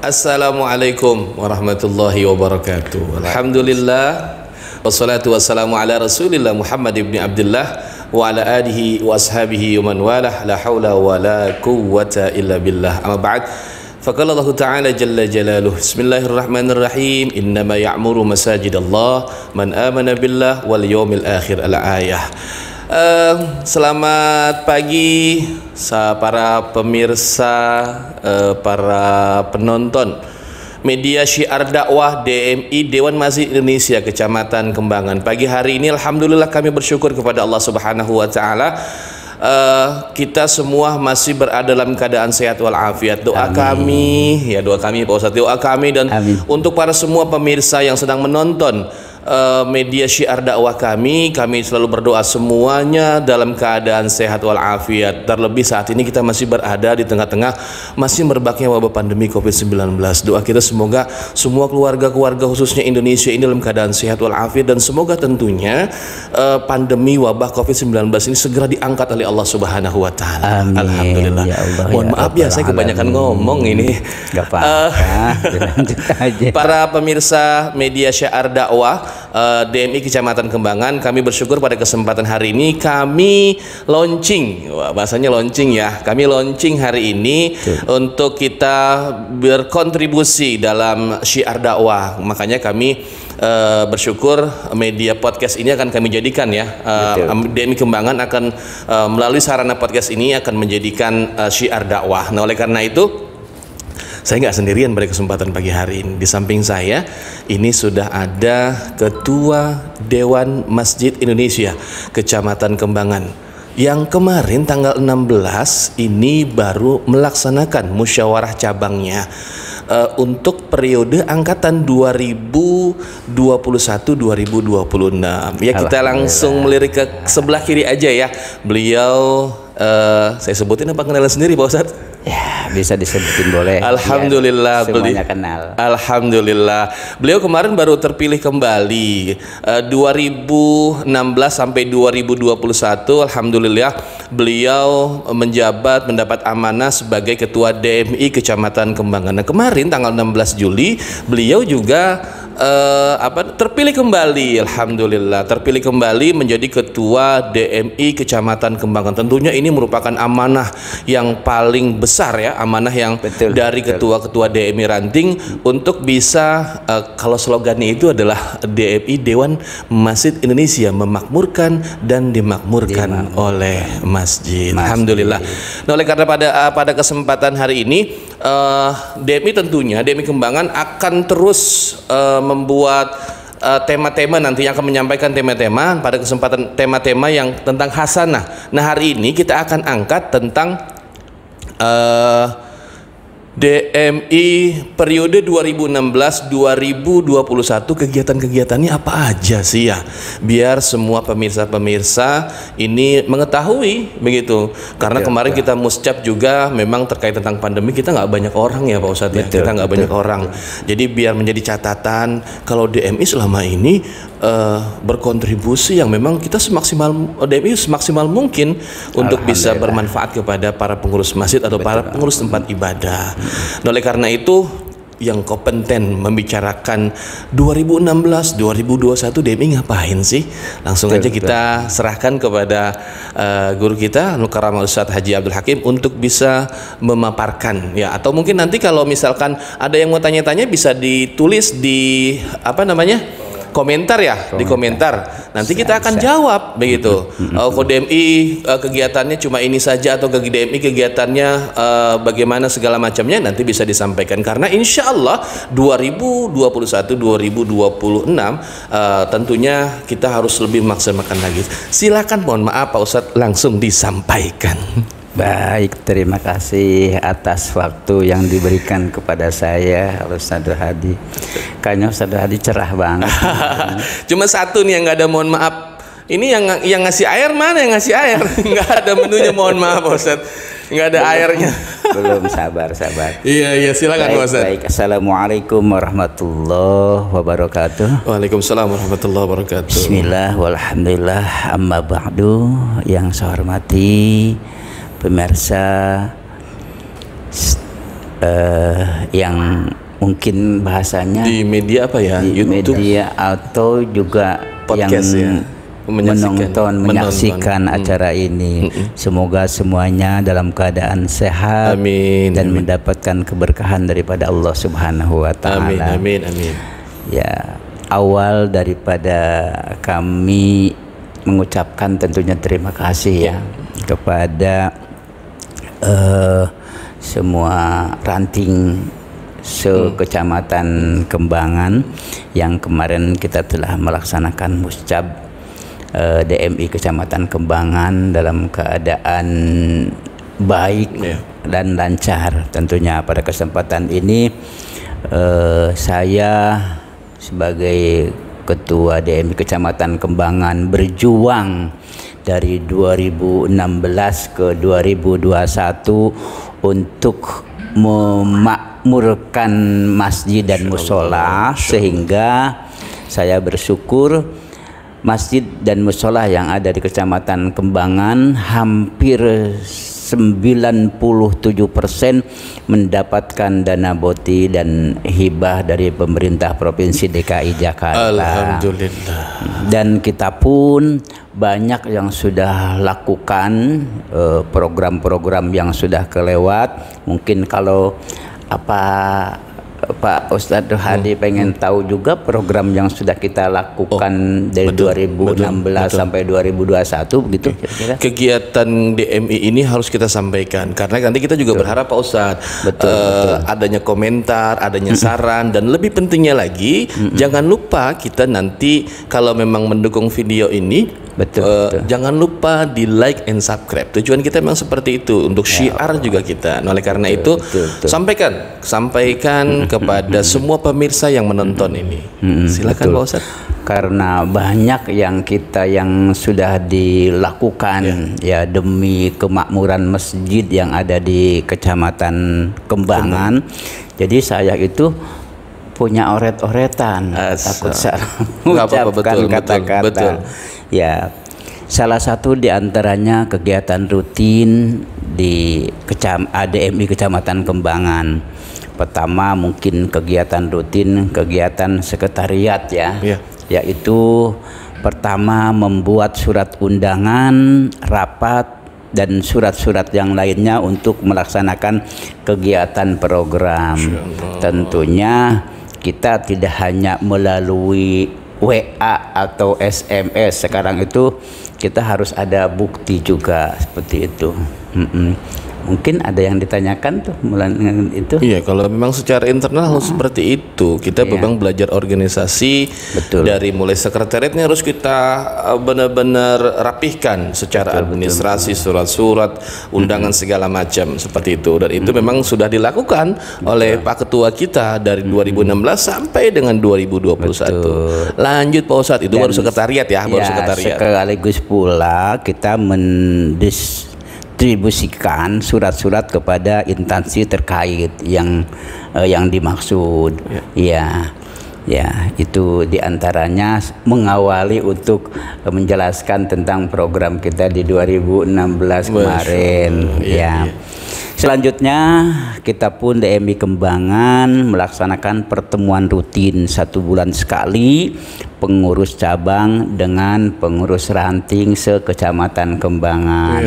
Assalamualaikum warahmatullahi wabarakatuh. Alhamdulillah wassalatu wassalamu ala Rasulillah Muhammad ibn Abdullah wa ala alihi wa ashabihi wa man walah, la haula wa la quwwata illa billah. Amma ba'd. Faqala Allah Ta'ala jalla jalaluhu, bismillahirrahmanirrahim, innama ya'muru masajidallah man amana billah wal yawmil akhir. Al-ayah. Selamat pagi para pemirsa, para penonton media syiar dakwah DMI Dewan Masjid Indonesia Kecamatan Kembangan. Pagi hari ini alhamdulillah kami bersyukur kepada Allah Subhanahu wa taala. Kita semua masih berada dalam keadaan sehat walafiat. Doa kami, ya doa kami Pak Ustadz, doa kami dan untuk para semua pemirsa yang sedang menonton media syiar dakwah kami selalu berdoa semuanya dalam keadaan sehat walafiat. Terlebih saat ini kita masih berada di tengah-tengah masih merebaknya wabah pandemi COVID-19. Doa kita semoga semua keluarga-keluarga khususnya Indonesia ini dalam keadaan sehat walafiat, dan semoga tentunya pandemi wabah COVID-19 ini segera diangkat oleh Allah Subhanahu wa taala. Alhamdulillah. Ya Allah, mohon maaf ya saya kebanyakan ngomong ini. Gak apa-apa. Para pemirsa media syiar dakwah DMI Kecamatan Kembangan, kami bersyukur pada kesempatan hari ini kami launching, bahasanya launching ya, kami launching hari ini untuk kita berkontribusi dalam syiar dakwah. Makanya kami bersyukur media podcast ini akan kami jadikan ya, DMI Kembangan akan melalui sarana podcast ini akan menjadikan syiar dakwah. Nah oleh karena itu saya nggak sendirian pada kesempatan pagi hari ini. Di samping saya ini sudah ada Ketua Dewan Masjid Indonesia Kecamatan Kembangan yang kemarin tanggal 16 ini baru melaksanakan musyawarah cabangnya untuk periode angkatan 2021-2026. Ya kita langsung melirik ke sebelah kiri aja ya. Beliau saya sebutin apa kenalan sendiri Pak Ustadz? Ya, bisa disebutin boleh. Alhamdulillah, semuanya kenal. Alhamdulillah. Beliau kemarin baru terpilih kembali 2016 sampai 2021. Alhamdulillah beliau mendapat amanah sebagai Ketua DMI Kecamatan Kembangan. Nah, kemarin tanggal 16 Juli beliau juga terpilih kembali. Alhamdulillah terpilih kembali menjadi Ketua DMI Kecamatan Kembangan. Tentunya ini merupakan amanah yang paling besar ya, amanah yang dari ketua-ketua DMI ranting untuk bisa kalau slogannya itu adalah DMI Dewan Masjid Indonesia, memakmurkan dan dimakmurkan oleh masjid. Alhamdulillah. Nah oleh karena pada kesempatan hari ini DMI tentunya DMI Kembangan akan terus membuat tema-tema, nantinya akan menyampaikan tema-tema pada kesempatan tema-tema yang tentang hasanah. Nah hari ini kita akan angkat tentang DMI periode 2016-2021, kegiatan-kegiatannya apa aja sih ya, biar semua pemirsa-pemirsa ini mengetahui begitu. Karena kemarin kita muscap juga memang terkait tentang pandemi, kita nggak banyak orang ya Pak Ustadz ya, kita nggak banyak orang. Jadi biar menjadi catatan kalau DMI selama ini berkontribusi yang memang kita DMI semaksimal mungkin untuk bisa bermanfaat kepada para pengurus masjid atau para pengurus tempat ibadah. Nah, oleh karena itu yang kompeten membicarakan 2016 2021 DMI ngapain sih, langsung aja kita serahkan kepada guru kita Al-Karamah Ustadz Haji Abdul Hakim untuk bisa memaparkan ya, atau mungkin nanti kalau misalkan ada yang mau tanya-tanya bisa ditulis di komentar ya, di komentar. Nanti kita akan jawab begitu. Kalau DMI kegiatannya cuma ini saja atau DMI kegiatannya bagaimana segala macamnya nanti bisa disampaikan, karena insya Allah 2021-2026 tentunya kita harus lebih maksimalkan lagi. Silakan, mohon maaf Pak Ustadz, langsung disampaikan. Baik, terima kasih atas waktu yang diberikan kepada saya, Ustadz Hadi. Kayaknya Ustadz Hadi cerah banget. Cuma satu nih yang nggak ada, mohon maaf. Ini yang ngasih air mana, yang ngasih air? Nggak ada menunya, mohon maaf Ustadz. Nggak ada airnya. Belum, sabar. Iya, silakan Ustadz. Baik, assalamualaikum warahmatullahi wabarakatuh. Waalaikumsalam warahmatullahi wabarakatuh. Bismillah, walhamdulillah, amma ba'du. Yang saya hormati pemirsa yang mungkin bahasanya Di media apa ya? di YouTube, media atau juga podcast yang ya. menyaksikan acara ini. Semoga semuanya dalam keadaan sehat Amin. dan Amin. mendapatkan keberkahan daripada Allah Subhanahu wa Amin. taala. Amin. Amin. Ya, awal daripada kami mengucapkan tentunya terima kasih ya kepada semua ranting sekecamatan Kembangan yang kemarin kita telah melaksanakan muscab DMI Kecamatan Kembangan dalam keadaan baik dan lancar. Tentunya pada kesempatan ini saya sebagai Ketua DMI Kecamatan Kembangan berjuang dari 2016 ke 2021 untuk memakmurkan masjid dan musola, sehingga saya bersyukur masjid dan musola yang ada di Kecamatan Kembangan hampir 97% mendapatkan dana boti dan hibah dari pemerintah Provinsi DKI Jakarta. Alhamdulillah. Dan kita pun banyak yang sudah lakukan program-program yang sudah kelewat. Mungkin kalau Pak Ustadz Hadi pengen tahu juga program yang sudah kita lakukan dari 2016 sampai 2021 begitu kira-kira. Kegiatan DMI ini harus kita sampaikan karena nanti kita juga berharap Pak Ustadz adanya komentar, adanya saran, dan lebih pentingnya lagi jangan lupa kita nanti kalau memang mendukung video ini jangan lupa di like and subscribe. Tujuan kita memang seperti itu untuk syiar juga kita. Oleh karena itu sampaikan kepada semua pemirsa yang menonton ini. Silakan Pak Ustadz. Karena banyak yang sudah dilakukan ya demi kemakmuran masjid yang ada di Kecamatan Kembangan. Jadi saya itu punya oret-oretan, takut salah mengucapkan kata-kata. Ya, salah satu di antaranya kegiatan rutin di DMI Kecamatan Kembangan. Pertama mungkin kegiatan rutin, kegiatan sekretariat ya, yaitu pertama membuat surat undangan, rapat, dan surat-surat yang lainnya untuk melaksanakan kegiatan program. Tentunya kita tidak hanya melalui WA atau SMS, sekarang itu kita harus ada bukti juga seperti itu. Mungkin ada yang ditanyakan tuh mulai itu. Iya, kalau memang secara internal harus seperti itu. Kita memang belajar organisasi. Dari mulai sekretariatnya harus kita benar-benar rapihkan secara administrasi, surat-surat, undangan segala macam seperti itu. Dan itu memang sudah dilakukan oleh Pak Ketua kita dari 2016 sampai dengan 2021. Lanjut Pak Ustadz, itu baru sekretariat ya, baru sekretariat. Sekaligus pula kita distribusikan surat-surat kepada instansi terkait yang dimaksud. Ya, itu diantaranya mengawali untuk menjelaskan tentang program kita di 2016 kemarin. Selanjutnya kita pun DMI Kembangan melaksanakan pertemuan rutin 1 bulan sekali, pengurus cabang dengan pengurus ranting sekecamatan Kembangan.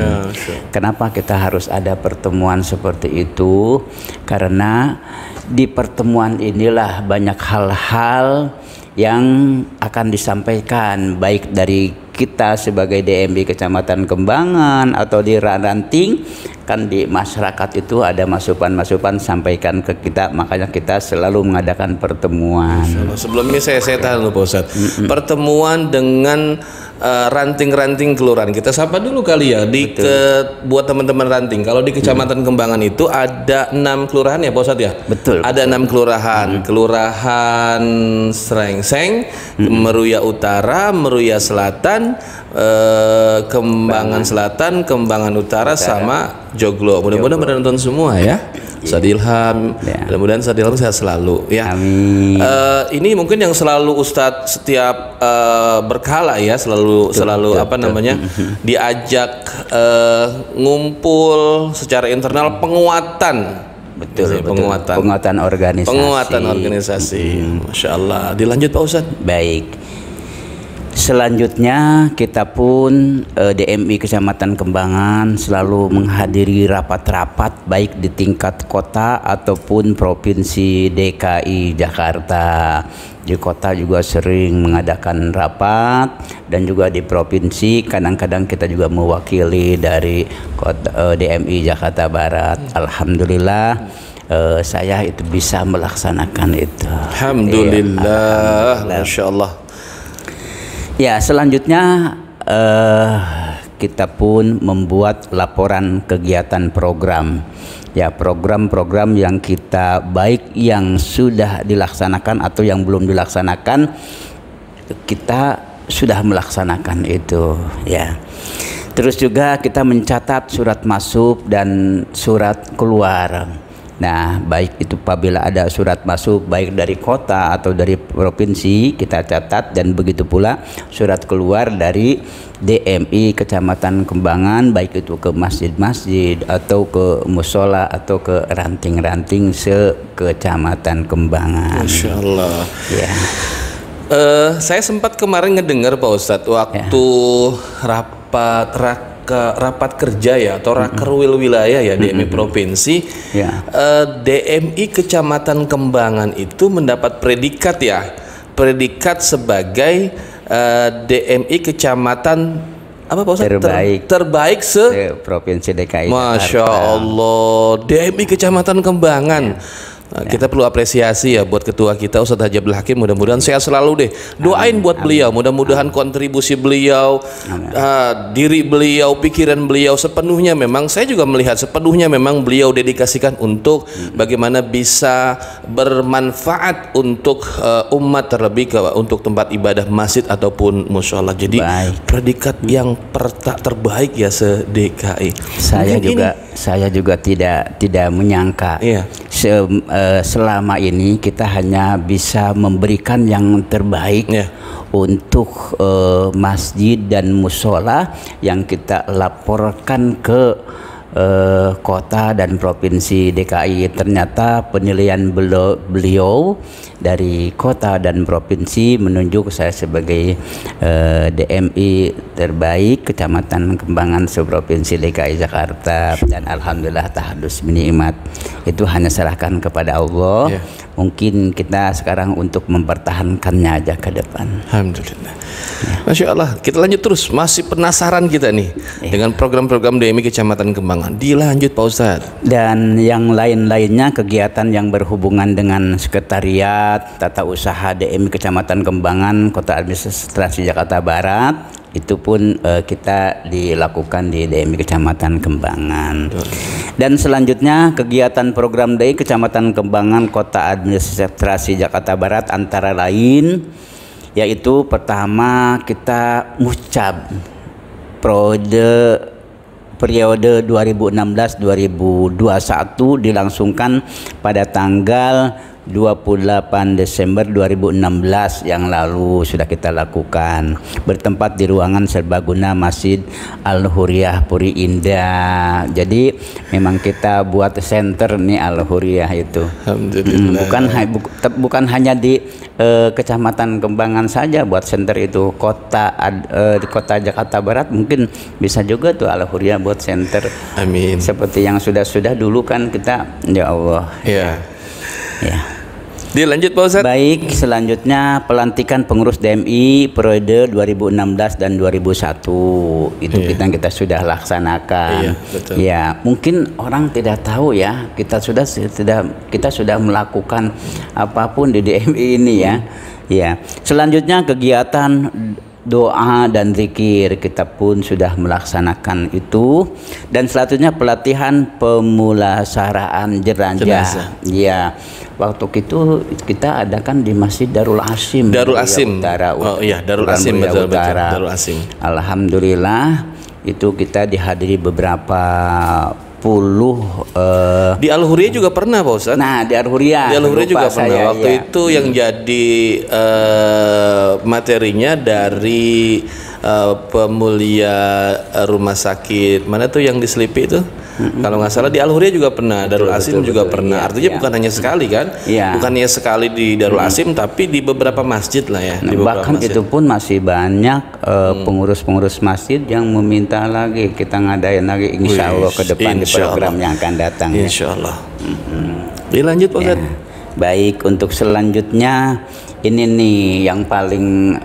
Kenapa kita harus ada pertemuan seperti itu? Karena di pertemuan inilah banyak hal-hal yang akan disampaikan baik dari kita sebagai DMI Kecamatan Kembangan atau di ranting. Kan di masyarakat itu ada masukan-masukan sampaikan ke kita, makanya kita selalu mengadakan pertemuan. Sebelumnya saya tahu Pak Ustadz, pertemuan dengan ranting-ranting kelurahan. Kita sapa dulu kali ya buat teman-teman ranting. Kalau di Kecamatan Kembangan itu ada 6 kelurahan ya Pak Ustadz ya? Betul. Ada 6 kelurahan. Kelurahan Srengseng, Meruya Utara, Meruya Selatan, Kembangan Selatan, Kembangan Utara, sama Joglo. Mudah-mudahan pada nonton semua ya. Ustadz Ilham, mudah-mudahan Ustadz Ilham sehat selalu ya. Amin. Ini mungkin yang selalu Ustadz setiap berkala ya, selalu diajak ngumpul secara internal, penguatan betul, penguatan organisasi. Penguatan organisasi. Masya Allah. Dilanjut Pak Ustadz. Baik. Selanjutnya kita pun DMI Kecamatan Kembangan selalu menghadiri rapat-rapat baik di tingkat kota ataupun provinsi DKI Jakarta. Di kota juga sering mengadakan rapat, dan juga di provinsi kadang-kadang kita juga mewakili dari kota, DMI Jakarta Barat. Alhamdulillah saya itu bisa melaksanakan itu. Alhamdulillah. Masya Allah. Ya, selanjutnya kita pun membuat laporan kegiatan program. Ya, program-program yang kita baik yang sudah dilaksanakan atau yang belum dilaksanakan, kita sudah melaksanakan itu, ya. Terus juga kita mencatat surat masuk dan surat keluar. Nah, baik itu apabila ada surat masuk baik dari kota atau dari provinsi, kita catat, dan begitu pula surat keluar dari DMI Kecamatan Kembangan, baik itu ke masjid-masjid atau ke musola atau ke ranting-ranting se-Kecamatan Kembangan. Masya Allah. Ya. Saya sempat kemarin ngedengar Pak Ustadz waktu rapat kerja ya atau rakerwil wilayah ya DMI provinsi, DMI Kecamatan Kembangan itu mendapat predikat sebagai DMI Kecamatan apa Pak Ustadz? Terbaik se provinsi DKI. Masya Allah, DMI Kecamatan Kembangan. Nah, kita perlu apresiasi ya buat ketua kita Ustadz Hajabul Hakim, mudah-mudahan sehat selalu deh. Doain buat beliau, mudah-mudahan kontribusi beliau, diri beliau, pikiran beliau sepenuhnya memang, saya juga melihat sepenuhnya memang beliau dedikasikan untuk bagaimana bisa bermanfaat untuk umat, terlebih untuk tempat ibadah masjid ataupun mushola. Jadi predikat yang terbaik ya se-DKI. Saya juga tidak menyangka selama ini kita hanya bisa memberikan yang terbaik untuk masjid dan musola yang kita laporkan ke kota dan provinsi DKI. Ternyata penilaian beliau dari kota dan provinsi menunjuk saya sebagai DMI terbaik Kecamatan Kembangan seprovinsi DKI Jakarta, dan alhamdulillah tahadus binikmat. Itu hanya serahkan kepada Allah. Mungkin kita sekarang untuk mempertahankannya aja ke depan. Alhamdulillah. Masya Allah. Kita lanjut terus. Masih penasaran kita nih dengan program-program DMI Kecamatan Kembangan. Dilanjut Pak Ustadz. Dan yang lain-lainnya kegiatan yang berhubungan dengan sekretariat, tata usaha DMI Kecamatan Kembangan, Kota Administrasi Jakarta Barat, itu pun kita dilakukan di DMI Kecamatan Kembangan. Dan selanjutnya kegiatan program DMI Kecamatan Kembangan Kota Administrasi Jakarta Barat antara lain yaitu pertama kita mucab periode 2016-2021 dilangsungkan pada tanggal 28 Desember 2016 yang lalu sudah kita lakukan, bertempat di ruangan serbaguna Masjid Al-Huriyah Puri Indah. Jadi memang kita buat center nih Al-Huriyah itu. Alhamdulillah. Bukan hanya di Kecamatan Kembangan saja buat center itu, di kota Jakarta Barat mungkin bisa juga tuh Al-Huriyah buat center. Amin. Seperti yang sudah dulu kan kita, ya Allah. Ya. Dilanjut Pak Ustadz. Baik, selanjutnya pelantikan pengurus DMI periode 2016 dan 2001 itu kita sudah laksanakan. Ya, mungkin orang tidak tahu ya, kita sudah melakukan apapun di DMI ini ya. Ya. Selanjutnya kegiatan doa dan zikir kita pun sudah melaksanakan itu, dan selanjutnya pelatihan pemulasaraan jenazah. Ya, waktu itu kita adakan di Masjid Darul Asim. Darul Asim. Utara. Oh iya, Darul Asim betul. Darul Asim. Alhamdulillah itu kita dihadiri beberapa puluh. Di Al-Huriyah juga pernah Pak Ustadz. Nah, di Al-Huriyah juga pernah. Waktu itu yang jadi materinya dari pemulia rumah sakit mana tuh yang di Selipi itu? Kalau nggak salah di Al Huriyah juga pernah, Darul Asim juga pernah. Artinya bukan hanya sekali kan? Bukan hanya sekali di Darul Asim, tapi di beberapa masjid lah ya. Di Bahkan masjid. itu pun masih banyak pengurus-pengurus masjid yang meminta lagi kita ngadain lagi insya Allah ke depan di program yang akan datang. Insya Allah. Dilanjut Pak Ustadz. Baik, untuk selanjutnya ini nih yang paling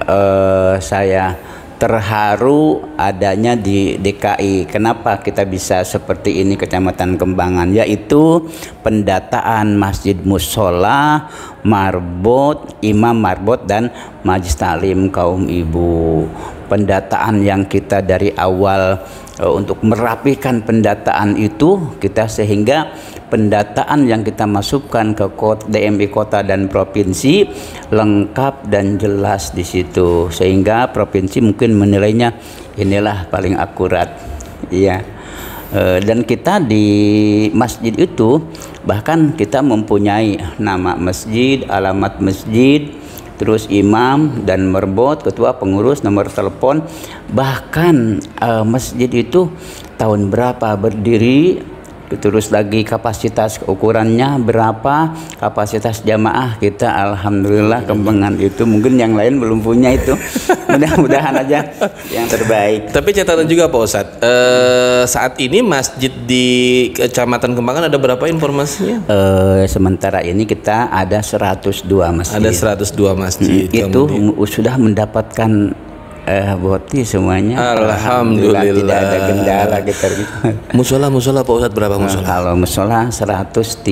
saya terharu adanya di DKI. Kenapa kita bisa seperti ini Kecamatan Kembangan? Yaitu pendataan masjid musola, marbot, imam marbot dan majlis taklim kaum ibu. Pendataan yang kita dari awal untuk merapikan pendataan itu kita sehingga pendataan yang kita masukkan ke DMI kota dan provinsi lengkap dan jelas di situ, sehingga provinsi mungkin menilainya inilah paling akurat. Iya. Dan kita di masjid itu bahkan kita mempunyai nama masjid, alamat masjid, terus imam dan merbot, ketua pengurus, nomor telepon, bahkan masjid itu tahun berapa berdiri, terus lagi kapasitas ukurannya berapa, kapasitas jamaah kita alhamdulillah Kembangan itu mungkin yang lain belum punya itu. Mudah-mudahan aja yang terbaik. Tapi catatan juga Pak Ustadz, saat ini masjid di Kecamatan Kembangan ada berapa informasinya? Sementara ini kita ada 102 masjid. Ada 102 masjid. Itu sudah mendapatkan boti semuanya. Alhamdulillah. Tidak ada kendala kita. Musola Pak Ustadz berapa musola? Kalau musola 137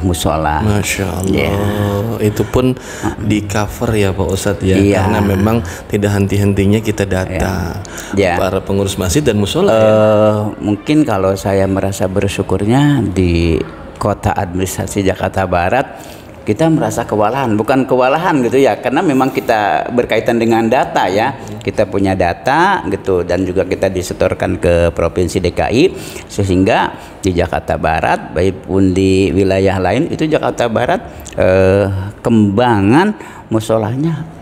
musola. Masya Allah. Itu pun di cover ya Pak Ustadz ya. Karena memang tidak henti-hentinya kita data para pengurus masjid dan musola. Mungkin kalau saya merasa bersyukurnya di kota administrasi Jakarta Barat kita merasa kewalahan, bukan kewalahan gitu ya, karena memang kita berkaitan dengan data ya, kita punya data gitu, dan juga kita disetorkan ke Provinsi DKI, sehingga di Jakarta Barat, baik pun di wilayah lain itu Jakarta Barat Kembangan musolahnya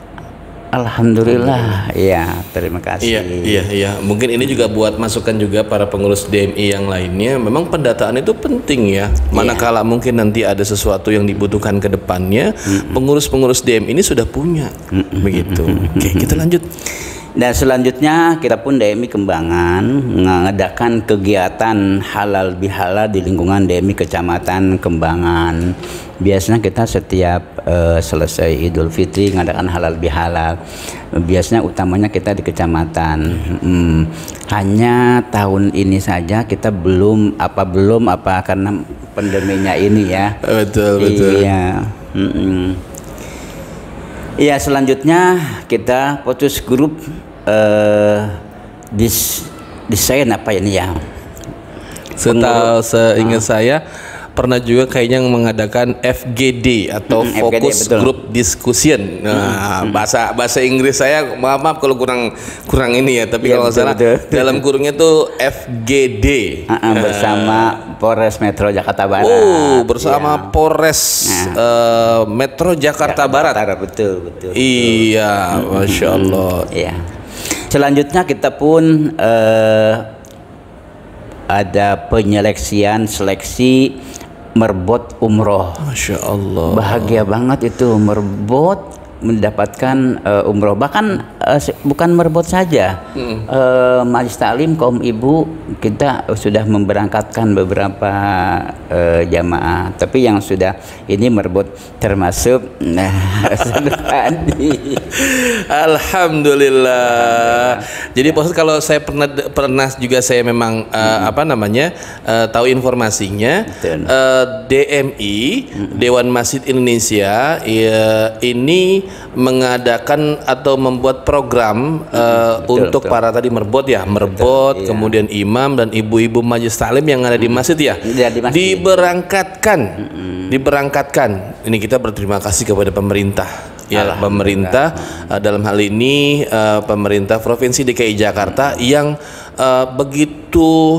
alhamdulillah. Ya, terima kasih. Iya. Mungkin ini juga buat masukan juga para pengurus DMI yang lainnya. Memang pendataan itu penting ya. Manakala mungkin nanti ada sesuatu yang dibutuhkan ke depannya, pengurus-pengurus DMI ini sudah punya. Begitu. Oke, kita lanjut. Dan selanjutnya kita pun DMI Kembangan mengadakan kegiatan halal bihalal di lingkungan DMI Kecamatan Kembangan. Biasanya kita setiap selesai Idul Fitri mengadakan halal bihalal. Biasanya utamanya kita di kecamatan. Hanya tahun ini saja kita belum apa karena pandeminya ini ya. Betul. Iya. Iya, selanjutnya kita fokus grup desain apa ini ya? Seingat saya pernah juga kayaknya mengadakan FGD atau Focus Group Discussion. Nah, bahasa Inggris saya maaf kalau kurang ini ya, tapi kalau salah dalam kurungnya tuh FGD. Bersama Polres Metro Jakarta Barat. Bersama Polres Metro Jakarta Barat. Betul. Iya, Masya Allah. Iya. Selanjutnya kita pun ada seleksi merbot umroh. Masya Allah. Bahagia banget itu merbot mendapatkan umroh, bahkan bukan merbot saja, Majlis Taklim kaum ibu kita sudah memberangkatkan beberapa jamaah, tapi yang sudah ini merbot termasuk Alhamdulillah. Jadi Pak Ustadz, kalau saya pernah juga saya memang tahu informasinya, DMI Dewan Masjid Indonesia ini mengadakan atau membuat program untuk para tadi merbot, kemudian imam dan ibu-ibu majlis taklim yang ada di masjid ya, diberangkatkan. Ini kita berterima kasih kepada pemerintah. Ya, pemerintah dalam hal ini pemerintah Provinsi DKI Jakarta yang begitu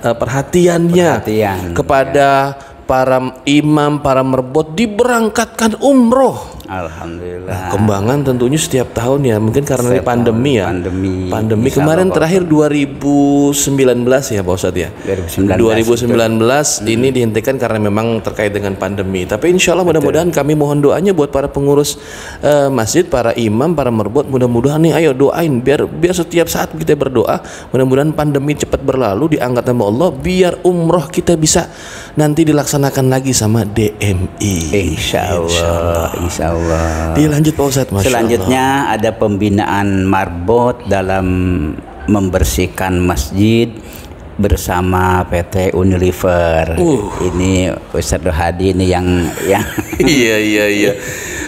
perhatiannya kepada para imam, para merbot diberangkatkan umroh. Alhamdulillah. Nah, Kembangan tentunya setiap tahun ya, mungkin karena Setiap pandemi ya. tahun, Pandemi Insya kemarin Allah, terakhir 2019 ya Pak Ustadz ya. 2019 ini dihentikan karena memang terkait dengan pandemi. Tapi insya Allah mudah-mudahan kami mohon doanya buat para pengurus masjid, para imam, para merbot, mudah-mudahan nih ayo doain biar setiap saat kita berdoa mudah-mudahan pandemi cepat berlalu, diangkat sama Allah, biar umroh kita bisa nanti dilaksanakan lagi sama DMI. Insya Allah. Dilanjut Pak Ustadz. Masya Selanjutnya Allah. ada pembinaan marbot dalam membersihkan masjid bersama PT Unilever. Ini Ustadz Rohadi ini yang iya.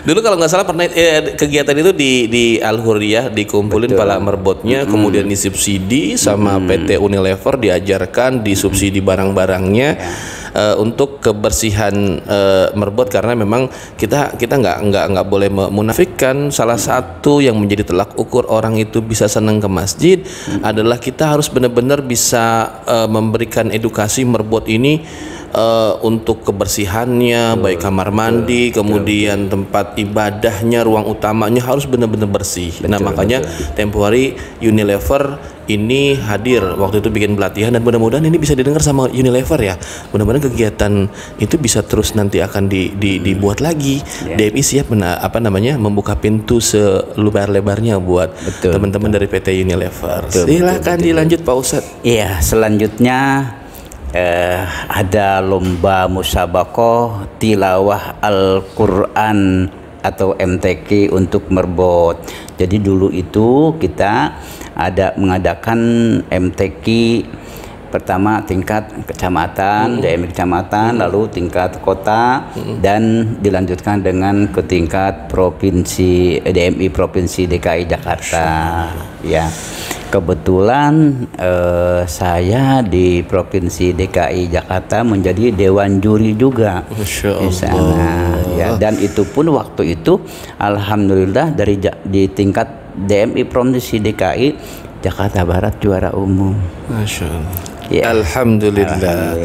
Dulu kalau nggak salah pernah kegiatan itu di Al-Hurriyah dikumpulin para merbotnya, kemudian disubsidi sama PT Unilever, diajarkan disubsidi barang-barangnya untuk kebersihan merbot, karena memang kita nggak boleh memunafikkan. Salah satu yang menjadi telak ukur orang itu bisa senang ke masjid adalah kita harus benar-benar bisa memberikan edukasi merbot ini untuk kebersihannya, baik kamar mandi, kemudian tempat ibadahnya, ruang utamanya harus benar-benar bersih. Nah makanya tempo hari Unilever ini hadir waktu itu bikin pelatihan, dan mudah-mudahan ini bisa didengar sama Unilever ya. Mudah-mudahan kegiatan itu bisa terus nanti akan dibuat lagi. DMI siap membuka pintu selebar-lebarnya buat teman-teman dari PT Unilever. Silakan dilanjut Pak Ustadz. Iya, selanjutnya ada lomba musabakoh tilawah Al-Quran atau MTQ untuk merbot. Jadi dulu itu kita ada mengadakan MTQ pertama tingkat kecamatan, DMI kecamatan, lalu tingkat kota, dan dilanjutkan dengan ke tingkat provinsi, DMI provinsi DKI Jakarta. Ya, kebetulan saya di provinsi DKI Jakarta menjadi dewan juri juga di sana. Ya, dan itu pun waktu itu alhamdulillah di tingkat DMI provinsi DKI Jakarta Barat juara umum. Masya Allah. Ya. Alhamdulillah.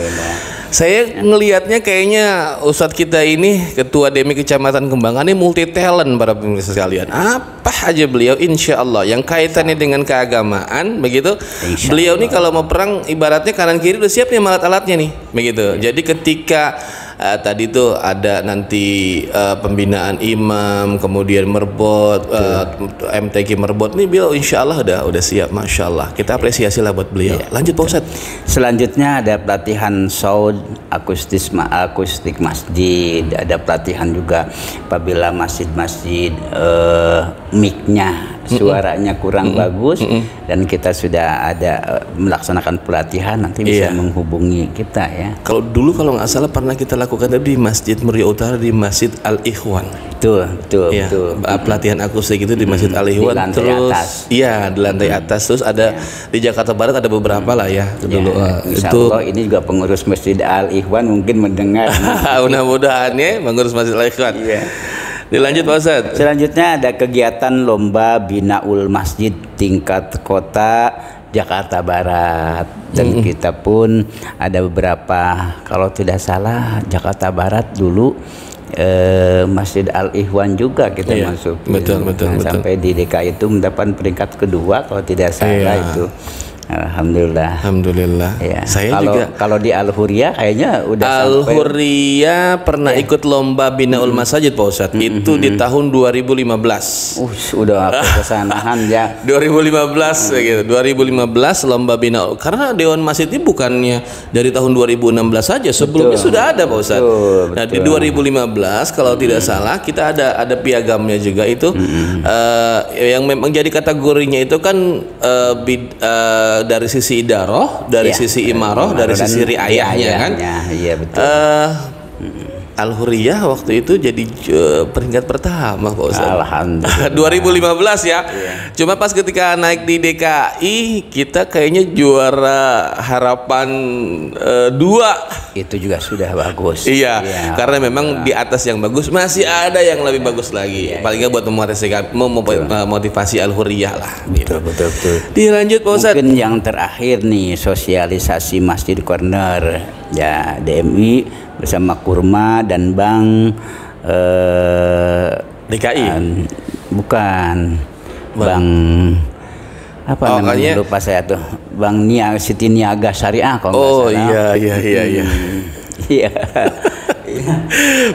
Saya ngelihatnya kayaknya Ustadz kita ini ketua DMI Kecamatan Kembangan ini multi talent para pemirsa sekalian. Apa aja beliau insya Allah yang kaitannya dengan keagamaan begitu. Beliau ini kalau mau perang ibaratnya kanan kiri udah siap nih alat-alatnya nih begitu. Jadi ketika tadi tuh ada nanti pembinaan imam, kemudian merbot, MTQ merbot nih beliau insya Allah udah siap, masya Allah. Kita apresiasi lah buat beliau. Lanjut Pak Ustadz. Selanjutnya ada pelatihan sound akustik masjid, ada pelatihan juga apabila masjid-masjid mic-nya suaranya kurang bagus, dan kita sudah ada melaksanakan pelatihan, nanti bisa menghubungi kita ya. Kalau dulu kalau nggak salah pernah kita lakukan di Masjid Muria Utara, di Masjid Al-Ikhwan. Betul. Pelatihan akustik itu di Masjid Al-Ikhwan. Di lantai atas. Iya, di lantai atas. Terus ada di Jakarta Barat ada beberapa lah ya. Dulu Insya itu Allah ini juga pengurus Masjid Al-Ikhwan mungkin mendengar. mudah-mudahan ya pengurus Masjid Al-Ikhwan. Iya. Dilanjut Pak Ustadz. Selanjutnya ada kegiatan lomba binaul masjid tingkat kota Jakarta Barat, dan kita pun ada beberapa, kalau tidak salah Jakarta Barat dulu Masjid Al-Ikhwan juga kita masuk. Betul. Sampai di DKI itu mendapat peringkat kedua kalau tidak salah itu. Alhamdulillah. Ya. Saya juga kalau di Al-Hurriyah kayaknya udah Al-Hurriyah pernah ikut lomba binaul masajid Pak Ustadz. Itu di tahun 2015. Udah kesanahan ya. 2015 gitu. 2015 lomba binaul. Karena Dewan Masjid ini bukannya dari tahun 2016 saja, sebelumnya sudah ada Pak Ustadz. Nah, di 2015 kalau tidak salah kita ada piagamnya juga itu yang memang jadi kategorinya itu kan dari sisi idaroh, dari sisi imaroh, dari sisi riayahnya kan. Iya betul. Al-Hurriyah waktu itu jadi peringkat pertama Pak Ustadz. Alhamdulillah. 2015 ya. Cuma pas ketika naik di DKI kita kayaknya juara harapan 2. Itu juga sudah bagus. Iya, karena memang di atas yang bagus masih ada yang lebih bagus lagi. Paling nggak buat memotivasi Al-Hurriyah lah. Betul. Dilanjut Pak Ustadz. Mungkin yang terakhir nih, sosialisasi Masjid Corner ya, DMI bersama Kurma dan Bank DKI. Bukan. Bang apa namanya, lupa saya tuh. Bang Siti Niaga Syariah kalau nggak salah. Iya. Iya.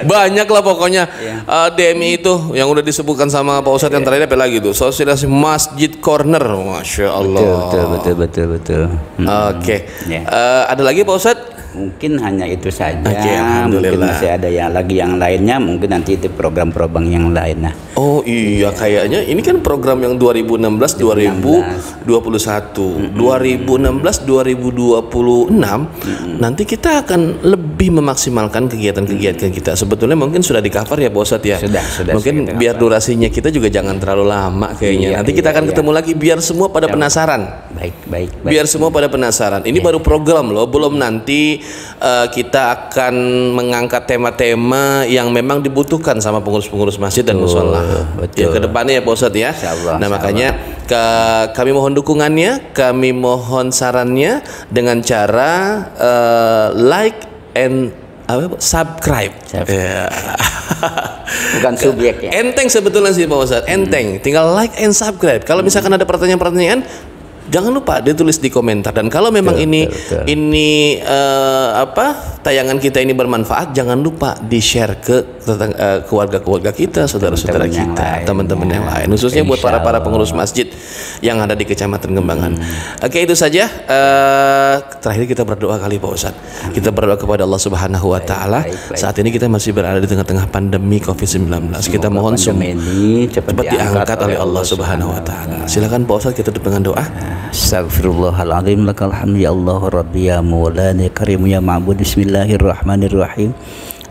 Banyak lah pokoknya. DMI itu yang udah disebutkan sama Pak Ustadz yang terakhir apa lagi tuh? Sosialisasi Masjid Corner, Masya Allah. Betul. Oke. Ada lagi Pak Ustadz? Mungkin hanya itu saja. Alhamdulillah. Mungkin masih ada yang lainnya. Mungkin nanti itu program-program yang lainnya. Oh iya, kayaknya ini kan program yang 2016 2021. 2016 2026 nanti kita akan lebih memaksimalkan kegiatan-kegiatan kita. Sebetulnya mungkin sudah di-cover ya Pak Ustadz ya. Sudah. Mungkin biar durasinya kita juga jangan terlalu lama kayaknya. Nanti kita akan ketemu lagi biar semua pada penasaran. Baik. Biar semua pada penasaran. Ini baru program loh, belum nanti kita akan mengangkat tema-tema yang memang dibutuhkan sama pengurus-pengurus masjid dan mushola. Ya ke depannya ya Pak Ustadz ya. Nah makanya kami mohon dukungannya, kami mohon sarannya dengan cara like and subscribe. Bukan subjek ya. Enteng sebetulnya sih Pak Ustadz, enteng. Tinggal like and subscribe. Kalau misalkan ada pertanyaan-pertanyaan, jangan lupa ditulis di komentar. Dan kalau memang ini tayangan kita ini bermanfaat, jangan lupa di-share ke keluarga-keluarga kita, saudara-saudara kita, teman-teman yang lain, khususnya buat para pengurus masjid yang ada di Kecamatan Kembangan. Oke, itu saja. Terakhir kita berdoa kali Pak Ustadz. Kita berdoa kepada Allah Subhanahu wa taala. Saat ini kita masih berada di tengah-tengah pandemi Covid-19. Kita mohon semua cepat diangkat oleh Allah Subhanahu wa taala. Silakan Pak Ustadz, kita tutup dengan doa. Astaghfirullahaladzim, lakal hamdu ya Allah Rabbi ya Maulana Karim ya Ma'bud. Bismillahirrahmanirrahim.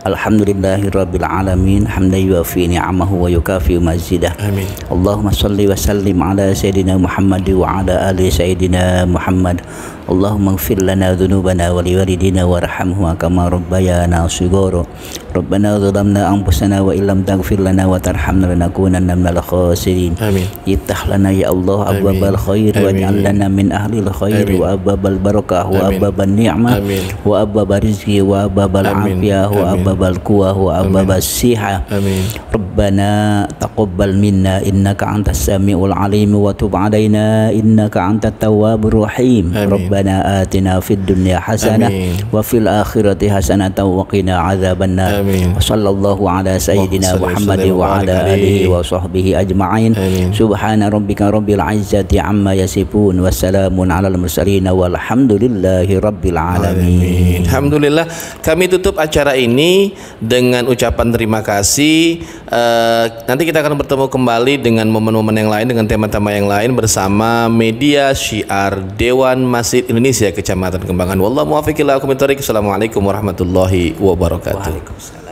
Alhamdulillahi Rabbil Alamin, hamdan yuafi ni'amahu wa yukafi mazidah. Amin. Allahumma salli wa sallim ala Sayyidina Muhammad wa ala ali Sayyidina Muhammad. Allahumma ighfir lana dhunubana wa liwalidina warhamhuma kama rabbayana shighara. Rabbana zalamna anfusana wa illam taghfir lana wa tarhamna lanakunanna minal khasirin. Amin. Iftah lana ya Allah abwabal khair waj'al lana min ahlil khair wa abwabal barakah wa abwabal ni'mah wa abwabal rizqi wa abwabal afiyah wa abwabal quwwah wa abwabal siha. Amin. Rabbana taqabbal minna innaka antas samiul alim wa tub alaina innaka antat tawwabur rahim. Rabbana atina fid dunya hasanah wa fil akhirati hasanah wa qina adzabannar. Wa sallallahu ala sayyidina Muhammad wa ala alihi wa sahbihi ajma'in. Subhana rabbika rabbil izzati amma yasifun wa salamun alal mursalin walhamdulillahi rabbil alamin. Alhamdulillah, kami tutup acara ini dengan ucapan terima kasih. Nanti kita akan bertemu kembali dengan momen-momen yang lain, dengan tema-tema yang lain bersama media syiar Dewan Masjid Indonesia Kecamatan Kembangan. Wallahu muwaffiq ila aqwamit thoriq. Assalamualaikum warahmatullahi wabarakatuh.